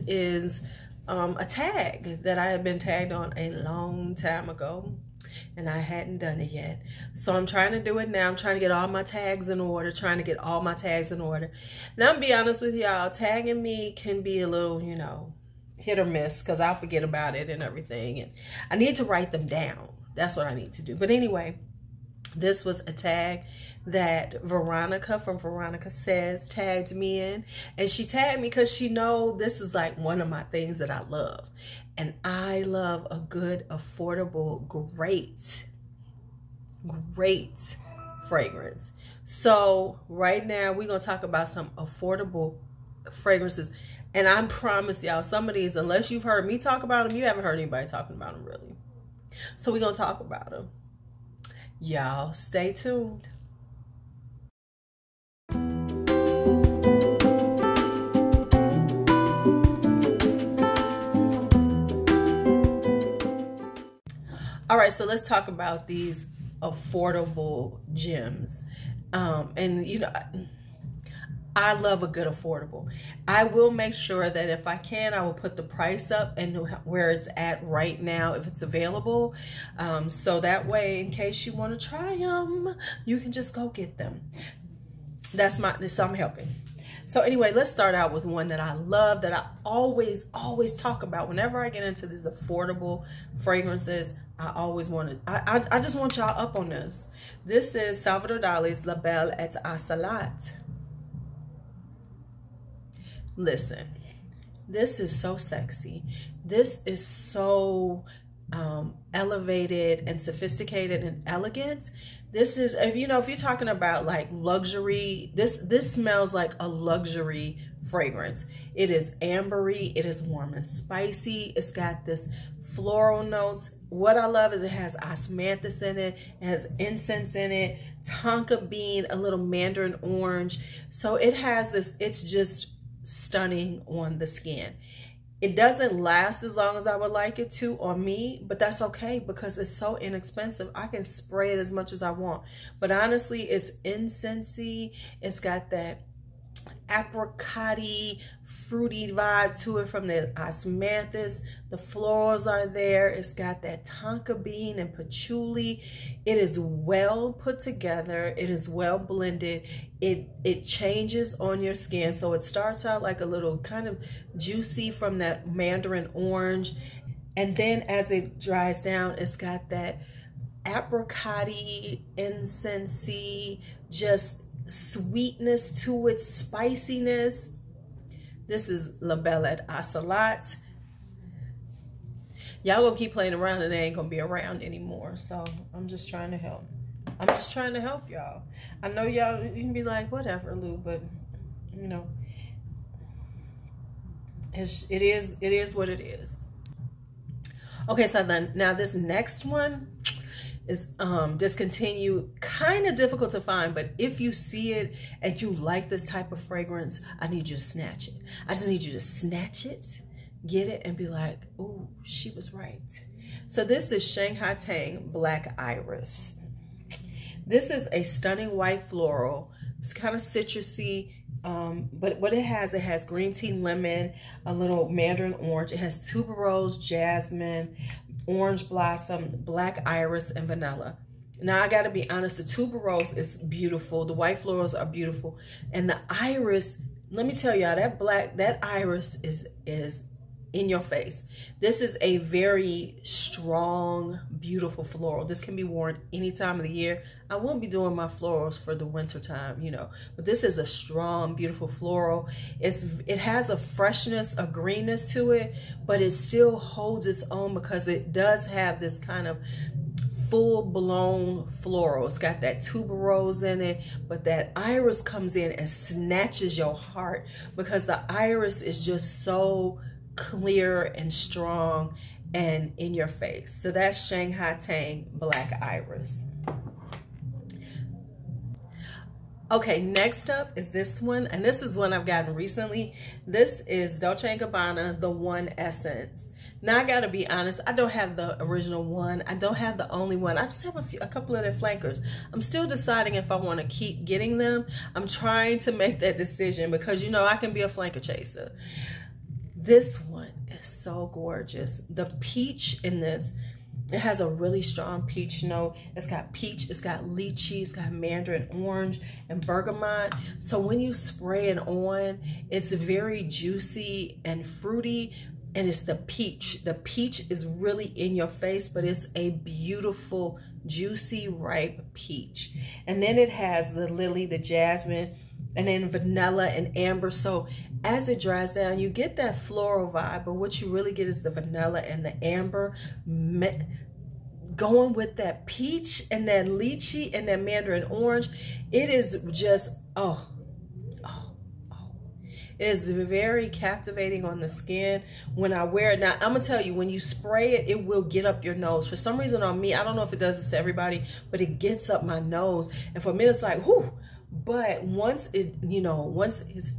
is a tag that I had been tagged on a long time ago, and I hadn't done it yet. So I'm trying to do it now. I'm trying to get all my tags in order, Now, I'm be honest with y'all, tagging me can be a little, you know, hit or miss, because I'll forget about it and everything. And I need to write them down. That's what I need to do. But anyway, this was a tag that Veronica from Veronica Says tagged me in. And she tagged me because she know this is like one of my things that I love. And I love a good, affordable, great fragrance. So right now we're going to talk about some affordable fragrances. And I promise y'all, some of these, unless you've heard me talk about them, you haven't heard anybody talking about them really. So we're going to talk about them. Y'all stay tuned. All right, so let's talk about these affordable gems. And you know, I love a good affordable. I will make sure that if I can, I will put the price up and where it's at right now if it's available. So that way, in case you want to try them, you can just go get them. So I'm helping. So anyway, let's start out with one that I love, that I always talk about. Whenever I get into these affordable fragrances, I always want to, I just want y'all up on this. This is Salvador Dali's La Belle et Assalat. Listen, this is so sexy. This is so elevated and sophisticated and elegant. This is, if you're talking about like luxury, this smells like a luxury fragrance. It is ambery, it is warm and spicy. It's got this floral notes. What I love is it has osmanthus in it, it has incense in it, tonka bean, a little mandarin orange. So it has this, it's just stunning on the skin. It doesn't last as long as I would like it to on me, but that's okay because it's so inexpensive. I can spray it as much as I want. But honestly, it's incensey. It's got that apricot-y, fruity vibe to it from the osmanthus. The florals are there. It's got that tonka bean and patchouli. It is well put together. It is well blended. It changes on your skin. So it starts out like a little kind of juicy from that mandarin orange. And then as it dries down, it's got that apricot-y, incensey, just sweetness to it, spiciness. This is La Belle et Assalat. Y'all gonna keep playing around and they ain't gonna be around anymore. So I'm just trying to help. I'm just trying to help y'all. I know y'all, you can be like, whatever, Lou, but you know, it is what it is. Okay, so then now this next one is discontinued, kind of difficult to find, but if you see it and you like this type of fragrance, I need you to snatch it. I just need you to snatch it, get it, and be like, ooh, she was right. So this is Shanghai Tang Black Iris. This is a stunning white floral. It's kind of citrusy, but what it has green tea, lemon, a little mandarin orange. It has tuberose, jasmine, orange blossom, black iris, and vanilla. Now I gotta be honest, the tuberose is beautiful, the white florals are beautiful, and the iris, let me tell y'all, that iris is in your face. This is a very strong, beautiful floral. This can be worn any time of the year. I won't be doing my florals for the winter time, you know, but this is a strong, beautiful floral. It has a freshness, a greenness to it, but it still holds its own because it does have this kind of full-blown floral. It's got that tuberose in it, but that iris comes in and snatches your heart because the iris is just so clear and strong and in your face. So that's Shanghai Tang Black Iris. Okay, next up is this one, and this is one I've gotten recently. This is Dolce & Gabbana, the One Essence. Now I gotta be honest, I don't have the original one. I don't have the only one. I just have a couple of their flankers. I'm still deciding if I want to keep getting them. I'm trying to make that decision because, you know, I can be a flanker chaser. This one is so gorgeous. The peach in this, it has a really strong peach note. It's got peach, it's got lychee, it's got mandarin orange and bergamot. So when you spray it on, it's very juicy and fruity, and it's the peach. The peach is really in your face, but it's a beautiful, juicy, ripe peach. And then it has the lily, the jasmine, and then vanilla and amber. So as it dries down, you get that floral vibe, but what you really get is the vanilla and the amber going with that peach and that lychee and that mandarin orange. It is just, it is very captivating on the skin when I wear it. Now, I'm gonna tell you, when you spray it, it will get up your nose. For some reason on me, I don't know if it does this to everybody, but it gets up my nose. And for me, it's like, whew. But once it, once it's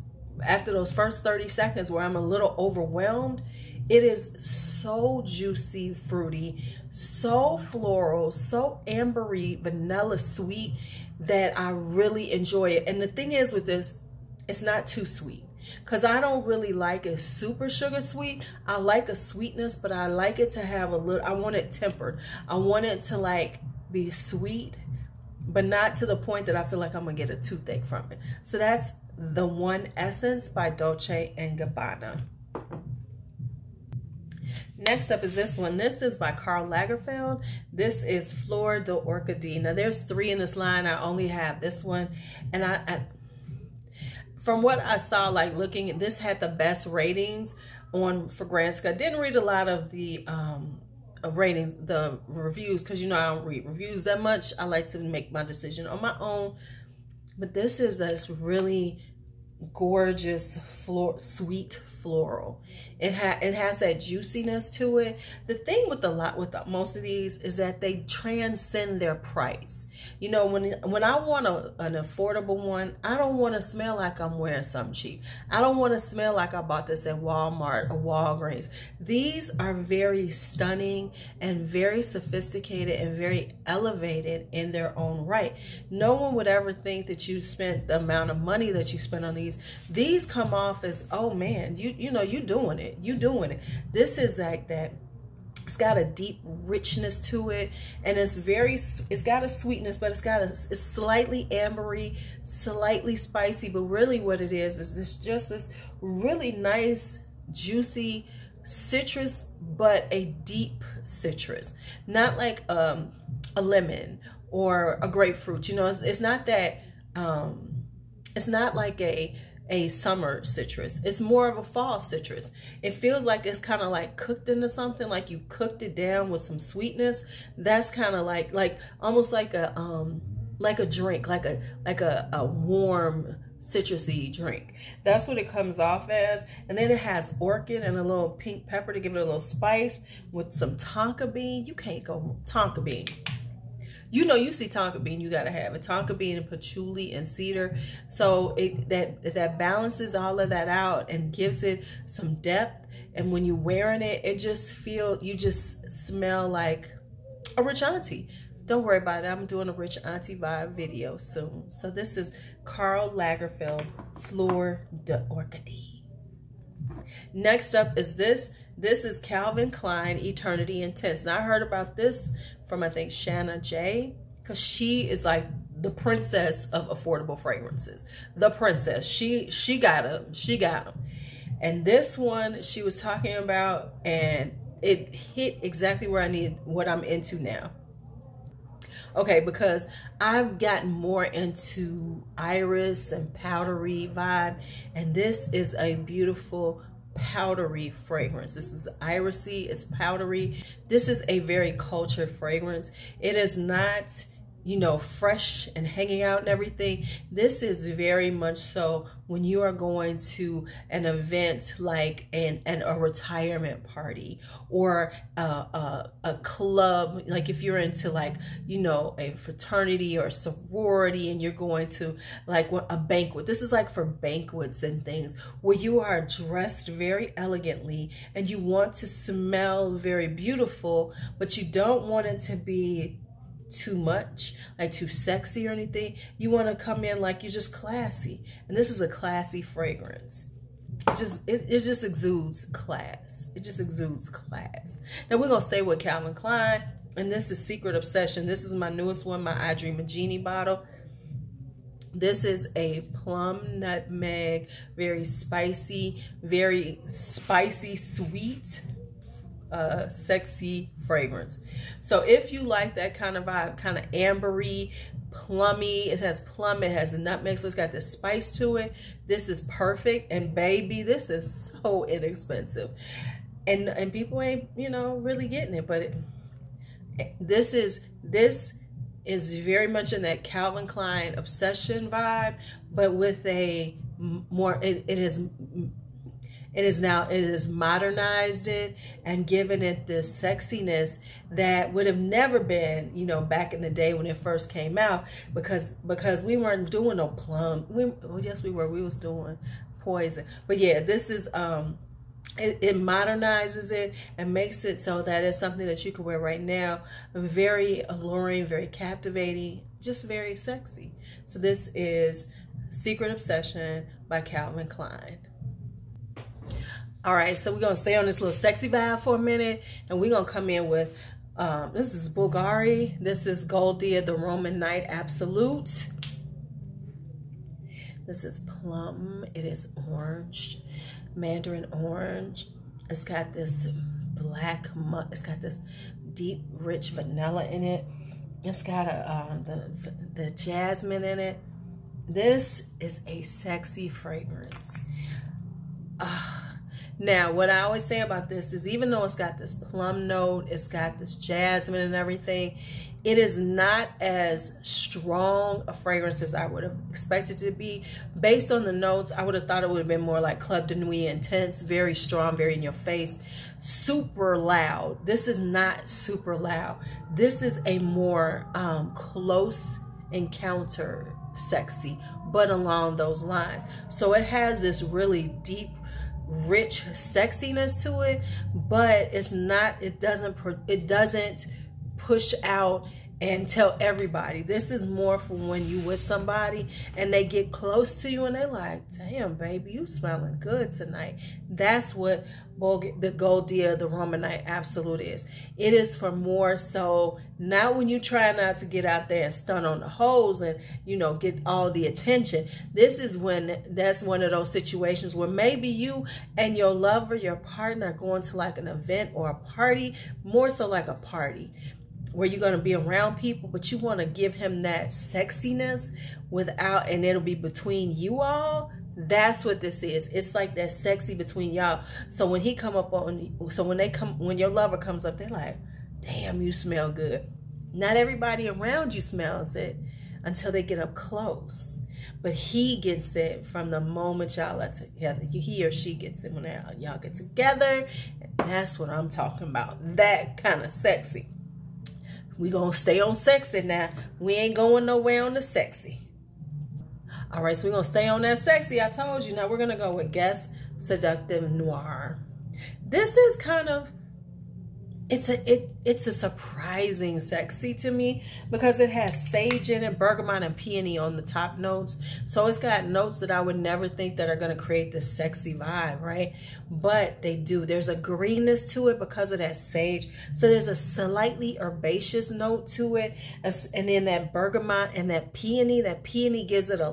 after those first 30 seconds where I'm a little overwhelmed, it is so juicy, fruity, so floral, so ambery, vanilla sweet that I really enjoy it. And the thing is with this, it's not too sweet, because I don't really like it super sugar sweet. I like a sweetness, but I like it to have a little, I want it tempered. I want it to like be sweet, but not to the point that I feel like I'm gonna get a toothache from it. So that's the One Essence by Dolce & Gabbana. Next up is this one. This is by Karl Lagerfeld. This is Flor d'Orchidée. Now there's 3 in this line. I only have this one. And I from what I saw, like looking at this, had the best ratings on Fragrancenet. Didn't read a lot of the ratings, the reviews, because I don't read reviews that much. I like to make my decision on my own. But this is this really gorgeous sweet floral. It has that juiciness to it. The thing with most of these is that they transcend their price. When I want an affordable one, I don't want to smell like I'm wearing something cheap. I don't want to smell like I bought this at Walmart or Walgreens. These are very stunning and very sophisticated and very elevated in their own right. No one would ever think that you spent the amount of money that you spent on these. These come off as, oh man, you doing it. You doing it. This is like that. It's got a deep richness to it, and it's got a sweetness, but it's slightly ambery, slightly spicy. But really what it is just this really nice, juicy citrus, but a deep citrus. Not like a lemon or a grapefruit. It's not that, it's not like a summer citrus. It's more of a fall citrus. It feels like it's kind of like cooked into something, like you cooked it down with some sweetness. That's kind of like almost like a drink, like a warm citrusy drink. That's what it comes off as. And then it has orchid and a little pink pepper to give it a little spice with some tonka bean. You can't go tonka bean. You see tonka bean, you gotta have it. Tonka bean and patchouli and cedar. So that balances all of that out and gives it some depth. And when you're wearing it, you just smell like a rich auntie. Don't worry about it. I'm doing a rich auntie vibe video soon. So this is Karl Lagerfeld Flor d'Orchidée. Next up is this. This is Calvin Klein Eternity Intense. Now I heard about this from, I think, Shanna J, because she is like the princess of affordable fragrances. The princess. She got them. And this one she was talking about, and it hit exactly where I need, what I'm into now. Okay, because I've gotten more into iris and powdery vibe, and this is a beautiful powdery fragrance. This is irisy, it's powdery. This is a very cultured fragrance. It is not, fresh and hanging out and everything. This is very much so when you are going to an event like a retirement party or a club, like if you're into like, a fraternity or a sorority and you're going to like a banquet. This is like for banquets and things where you are dressed very elegantly and you want to smell very beautiful, but you don't want it to be too much, like too sexy or anything. You want to come in like you're just classy, and this is a classy fragrance. it just exudes class. It just exudes class. Now we're gonna stay with Calvin Klein, and this is Secret Obsession. This is my newest one, my I Dream a Genie bottle. This is a plum nutmeg, very spicy, sweet, sexy fragrance. So if you like that kind of vibe, kind of ambery, plummy, it has plum, it has nutmeg, so it's got this spice to it. This is perfect. And baby, this is so inexpensive, and people ain't, you know, really getting it. But this is very much in that Calvin Klein obsession vibe, but with a more, it is modernized it and given it this sexiness that would have never been, you know, back in the day when it first came out, because we weren't doing no plum. Well, yes, we were. We was doing poison. But yeah, this is it modernizes it and makes it so that it's something that you can wear right now. Very alluring, very captivating, just very sexy. So this is Secret Obsession by Calvin Klein. All right, so we're gonna stay on this little sexy vibe for a minute, and we're gonna come in with this is Bulgari. This is Goldia, the Roman Night Absolute. This is plum. It is orange, mandarin orange. It's got this black, it's got this deep, rich vanilla in it. It's got the jasmine in it. This is a sexy fragrance. Now, what I always say about this is, even though it's got this plum note, it's got this jasmine and everything, it is not as strong a fragrance as I would have expected it to be. Based on the notes, I would have thought it would have been more like Club de Nuit intense, very strong, very in your face, super loud. This is not super loud. This is a more close encounter sexy, but along those lines. So it has this really deep, rich sexiness to it, but it's not, it doesn't push out and tell everybody. This is more for when you with somebody and they get close to you and they're like, damn baby, you smelling good tonight. That's what the Goldia, the Roman Night Absolute is. It is for more so not when you try not to get out there and stun on the hoes and, you know, get all the attention. This is when that's one of those situations where maybe you and your lover, your partner, are going to like an event or a party, more so like a party, where you're going to be around people, but you want to give him that sexiness without, and it'll be between you all. That's what this is. It's like that sexy between y'all. So when he come up on, so when your lover comes up, they're like, damn, you smell good. Not everybody around you smells it until they get up close. But he gets it from the moment y'all are together. He or she gets it when y'all get together. And that's what I'm talking about. That kind of sexy. We gonna stay on sexy now. We ain't going nowhere on the sexy. All right, so we're gonna stay on that sexy. I told you. Now we're gonna go with Guess Seductive Noir. This is kind of, it's a surprising sexy to me because it has sage in it, bergamot and peony on the top notes. So it's got notes that I would never think that are going to create this sexy vibe, right? But they do. There's a greenness to it because of that sage. So there's a slightly herbaceous note to it. And then that bergamot and that peony gives it a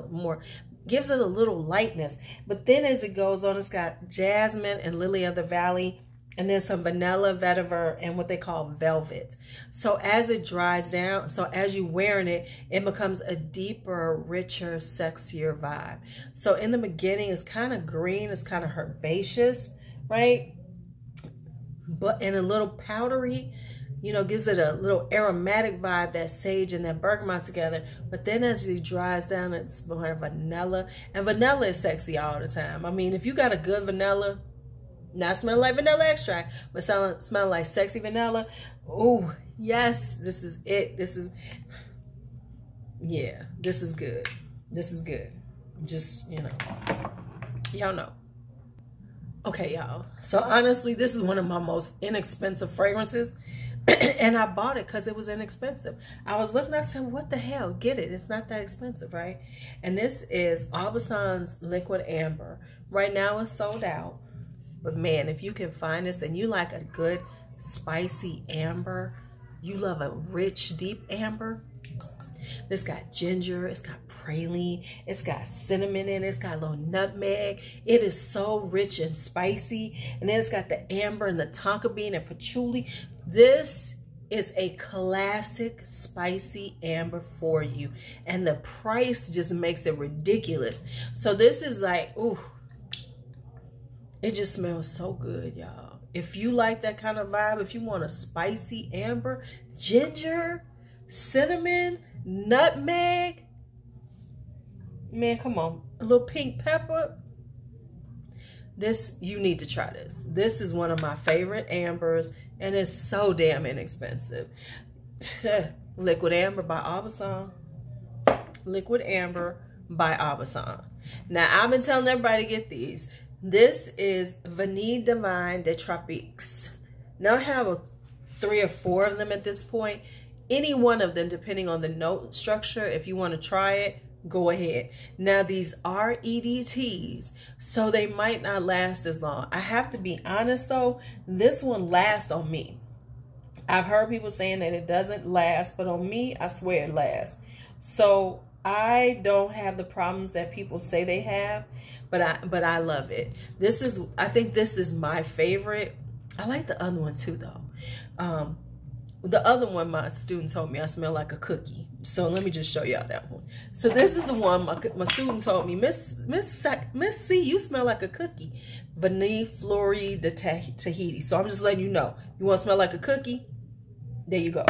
little lightness. But then as it goes on, it's got jasmine and lily of the valley, and then some vanilla, vetiver, and what they call velvet. So as it dries down, so as you're wearing it, it becomes a deeper, richer, sexier vibe. So in the beginning, it's kind of green, it's kind of herbaceous, right? But and a little powdery, you know, gives it a little aromatic vibe, that sage and that bergamot together. But then as it dries down, it's more vanilla. And vanilla is sexy all the time. I mean, if you got a good vanilla, not smelling like vanilla extract, but smelling like sexy vanilla. Oh, yes, this is it. This is, yeah, this is good. This is good. Just, you know, y'all know. Okay, y'all. So honestly, this is one of my most inexpensive fragrances. And I bought it because it was inexpensive. I was looking, I said, what the hell? Get it. It's not that expensive, right? And this is Aubusson's Liquid Amber Right now it's sold out. But man, if you can find this and you like a good spicy amber, you love a rich, deep amber, this got ginger, it's got praline, it's got cinnamon in it, it's got a little nutmeg. It is so rich and spicy. And then it's got the amber and the tonka bean and patchouli. This is a classic spicy amber for you. And the price just makes it ridiculous. So this is like, ooh, it just smells so good, y'all. If you like that kind of vibe, if you want a spicy amber, ginger, cinnamon, nutmeg, man, come on, a little pink pepper. This, you need to try this. This is one of my favorite ambers, and it's so damn inexpensive. Liquid Amber by Aubusson. Liquid Amber by Aubusson. Now, I've been telling everybody to get these. This is Vanille Divine de Tropiques. Now, I have 3 or 4 of them at this point. Any one of them, depending on the note structure, if you want to try it, go ahead. Now, these are EDTs, so they might not last as long. I have to be honest, though, this one lasts on me. I've heard people saying that it doesn't last, but on me, I swear it lasts. So I don't have the problems that people say they have, but I love it. This is, I think this is my favorite. I like the other one too, though. The other one, my student told me I smell like a cookie. So let me just show y'all that one. So this is the one my student told me, Miss C, you smell like a cookie. Vanille Fleury de Tahiti. So I'm just letting you know. You want to smell like a cookie? There you go.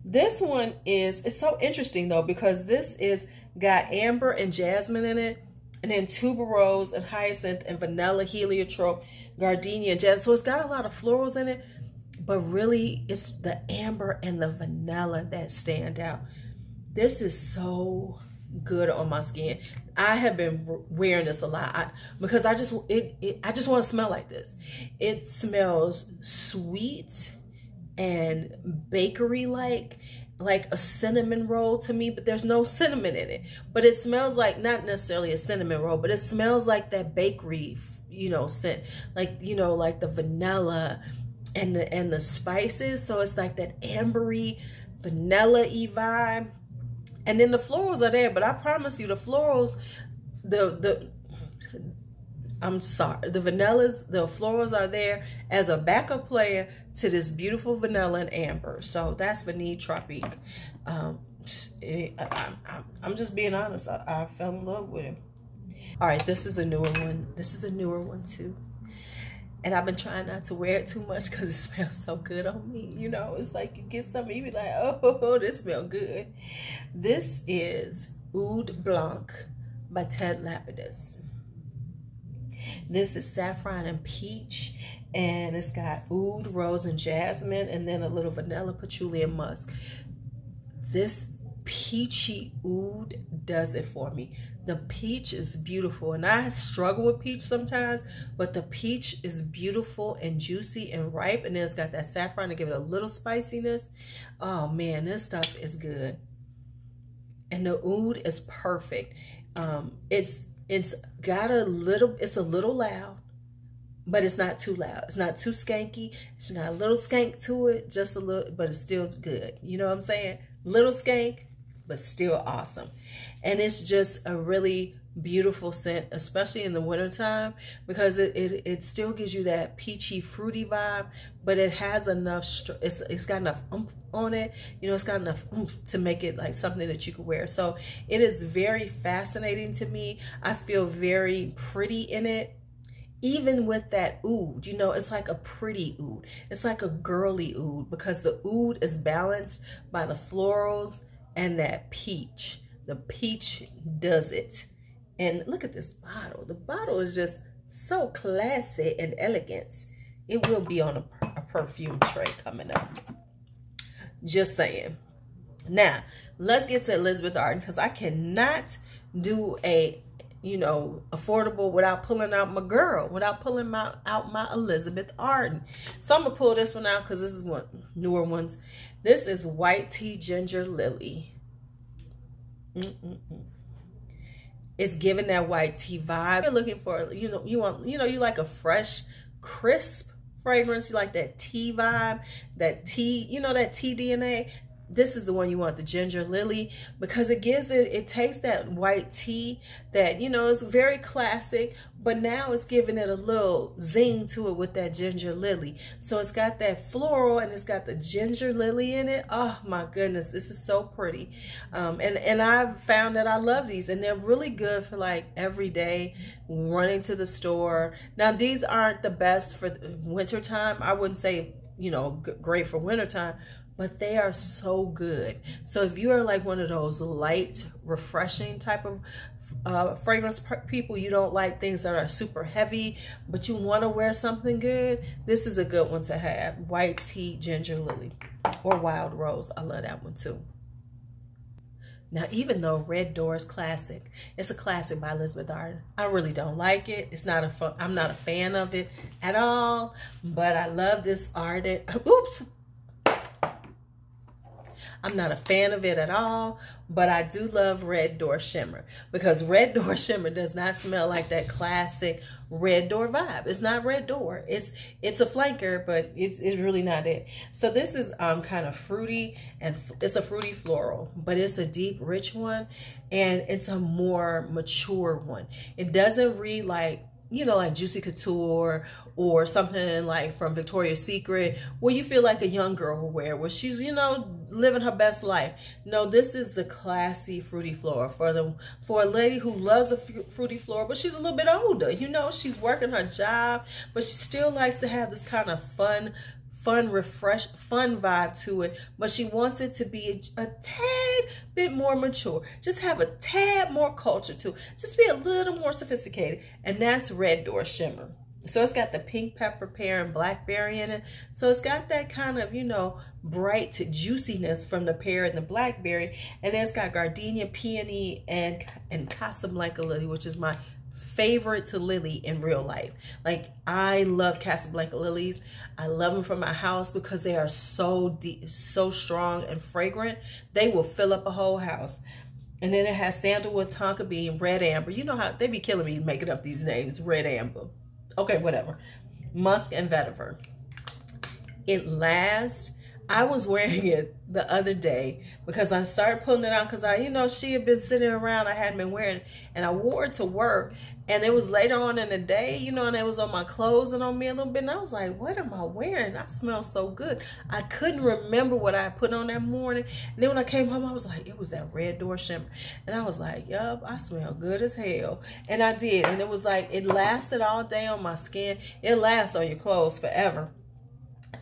This one is, it's so interesting though, because this is got amber and jasmine in it, and then tuberose and hyacinth and vanilla, heliotrope, gardenia, and jasmine. So it's got a lot of florals in it. But really, it's the amber and the vanilla that stand out. This is so good on my skin. I have been wearing this a lot because I just want to smell like this. It smells sweet and bakery-like a cinnamon roll to me, but there's no cinnamon in it. But it smells like, not necessarily a cinnamon roll, but it smells like that bakery, you know, scent, like, you know, like the vanilla and the spices. So it's like that ambery, vanilla-y vibe. And then the florals are there, but I promise you the florals, I'm sorry, the vanillas, the florals are there as a backup player to this beautiful vanilla and amber. So that's Vanille Tropique. I'm just being honest. I fell in love with him. All right, this is a newer one. This is a newer one too. And I've been trying not to wear it too much because it smells so good on me. You know, it's like you get something, you be like, oh, this smells good. This is Oud Blanc by Ted Lapidus. This is saffron and peach, and it's got oud, rose, and jasmine, and then a little vanilla, patchouli, and musk. This peachy oud does it for me. The peach is beautiful, and I struggle with peach sometimes, but the peach is beautiful and juicy and ripe, and then it's got that saffron to give it a little spiciness. Oh man, this stuff is good. And the oud is perfect. It's got a little, it's a little loud, but it's not too loud. It's not too skanky. It's got a little skank to it, just a little, but it's still good. You know what I'm saying? Little skank, but still awesome. And it's just a really beautiful scent, especially in the wintertime, because it still gives you that peachy, fruity vibe, but it has enough, it's got enough oomph on it. You know, it's got enough oomph to make it like something that you could wear. So it is very fascinating to me. I feel very pretty in it. Even with that oud, you know, it's like a pretty oud. It's like a girly oud because the oud is balanced by the florals and that peach. The peach does it. And look at this bottle. The bottle is just so classy and elegant. It will be on a perfume tray coming up. Just saying. Now, let's get to Elizabeth Arden because I cannot do a, you know, affordable without pulling out my girl, without pulling out my Elizabeth Arden. So I'm going to pull this one out because this is one newer ones. This is White Tea Ginger Lily. It's giving that white tea vibe. You're looking for, you know, you like a fresh, crisp fragrance. You like that tea vibe, that tea, you know, that tea DNA. This is the one you want, the ginger lily, because it takes that white tea that, you know, is very classic, but now it's giving it a little zing to it with that ginger lily. So it's got that floral and it's got the ginger lily in it. Oh my goodness, this is so pretty. And I've found that I love these, and they're really good for like every day, running to the store. Now these aren't the best for wintertime. I wouldn't say, you know, great for wintertime, but they are so good. So if you are like one of those light, refreshing type of fragrance people, you don't like things that are super heavy, but you want to wear something good, this is a good one to have. White tea, ginger lily, or wild rose. I love that one too. Now, even though Red Door is classic, it's a classic by Elizabeth Arden. I really don't like it. It's not I'm not a fan of it at all, but I love this Arden. Oops. I'm not a fan of it at all, but I do love Red Door Shimmer, because Red Door Shimmer does not smell like that classic Red Door vibe. It's not Red Door. It's a flanker, but it's really not it. So this is kind of fruity, and it's a fruity floral, but it's a deep, rich one, and it's a more mature one. It doesn't read like, you know, like Juicy Couture or something like from Victoria's Secret, where you feel like a young girl will wear, where she's, you know, living her best life. No, this is the classy fruity floral for a lady who loves a fruity floral, but she's a little bit older. You know, she's working her job, but she still likes to have this kind of fun vibe to it, but she wants it to be a tad bit more mature. Just have a tad more culture to it. Just be a little more sophisticated. And that's Red Door Shimmer. So it's got the pink pepper, pear, and blackberry in it. So it's got that kind of, you know, bright juiciness from the pear and the blackberry. And then it's got gardenia, peony, and Casablanca lily, which is my favorite to lily in real life. Like, I love Casablanca lilies. I love them for my house because they are so deep, so strong and fragrant. They will fill up a whole house. And then it has sandalwood, tonka bean, red amber. You know how they be killing me making up these names. Red amber. Okay, whatever. Musk and vetiver. It lasts. I was wearing it the other day because I started pulling it out because you know, she had been sitting around. I hadn't been wearing it, and I wore it to work. And it was later on in the day, you know, and it was on my clothes and on me a little bit. And I was like, what am I wearing? I smell so good. I couldn't remember what I put on that morning. And then when I came home, I was like, it was that Red Door Shimmer. And I was like, yup, I smell good as hell. And I did. And it was like, it lasted all day on my skin. It lasts on your clothes forever.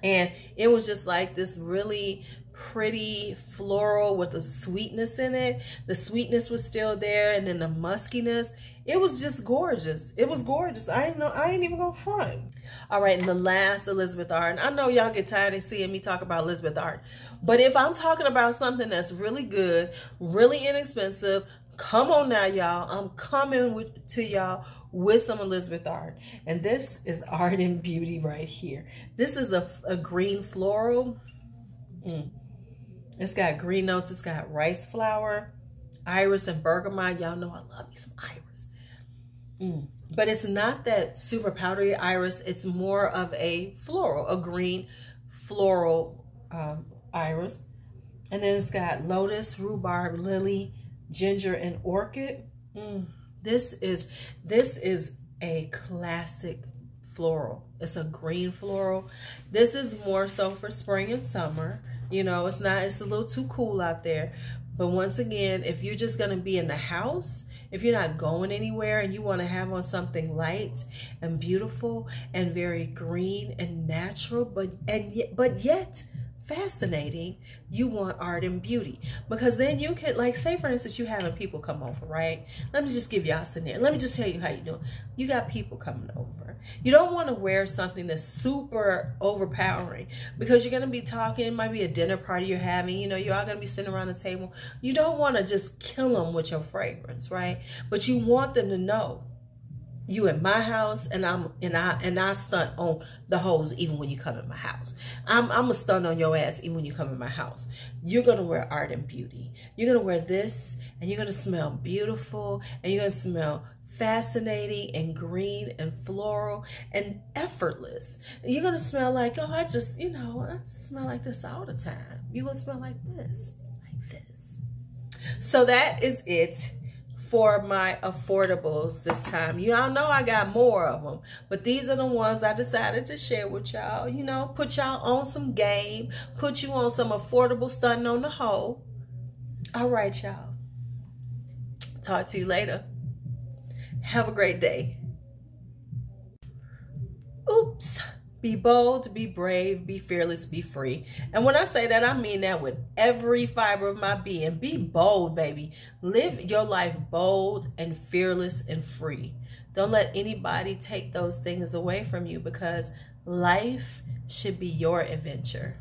And it was just like this really pretty floral with the sweetness in it. The sweetness was still there, and then the muskiness. It was just gorgeous. It was gorgeous. I ain't even gonna front. All right, and the last Elizabeth Arden. I know y'all get tired of seeing me talk about Elizabeth Arden, but if I'm talking about something that's really good, really inexpensive, come on now, y'all. I'm coming to y'all with some Elizabeth Arden. And this is Arden Beauty right here. This is a green floral. It's got green notes. It's got rice flower, iris, and bergamot. Y'all know I love me some iris. But it's not that super powdery iris. It's more of a floral, a green floral iris. And then it's got lotus, rhubarb, lily, ginger, and orchid. This is a classic floral. It's a green floral. This is more so for spring and summer. You know, it's a little too cool out there. But once again, if you're just going to be in the house, if you're not going anywhere and you want to have on something light and beautiful and very green and natural, but yet fascinating, you want Arden Beauty. Because then you can, like, say for instance, you having people come over, right? Let me just give y'all a scenario. Let me just tell you how you do it. You got people coming over. You don't want to wear something that's super overpowering, because you're going to be talking. It might be a dinner party you're having. You know, you're all going to be sitting around the table. You don't want to just kill them with your fragrance, right? But you want them to know you in my house, and I stunt on the hoes even when you come in my house. I'm a stunt on your ass even when you come in my house. You're gonna wear art and beauty. You're gonna wear this, and you're gonna smell beautiful, and you're gonna smell fascinating and green and floral and effortless. And you're gonna smell like, oh, I smell like this all the time. You're gonna smell like this, like this. So that is it for my affordables this time. Y'all know I got more of them, but these are the ones I decided to share with y'all. You know, put y'all on some game, put you on some affordable stunting on the hoe. All right, y'all. Talk to you later. Have a great day. Oops. Be bold, be brave, be fearless, be free. And when I say that, I mean that with every fiber of my being. Be bold, baby. Live your life bold and fearless and free. Don't let anybody take those things away from you, because life should be your adventure.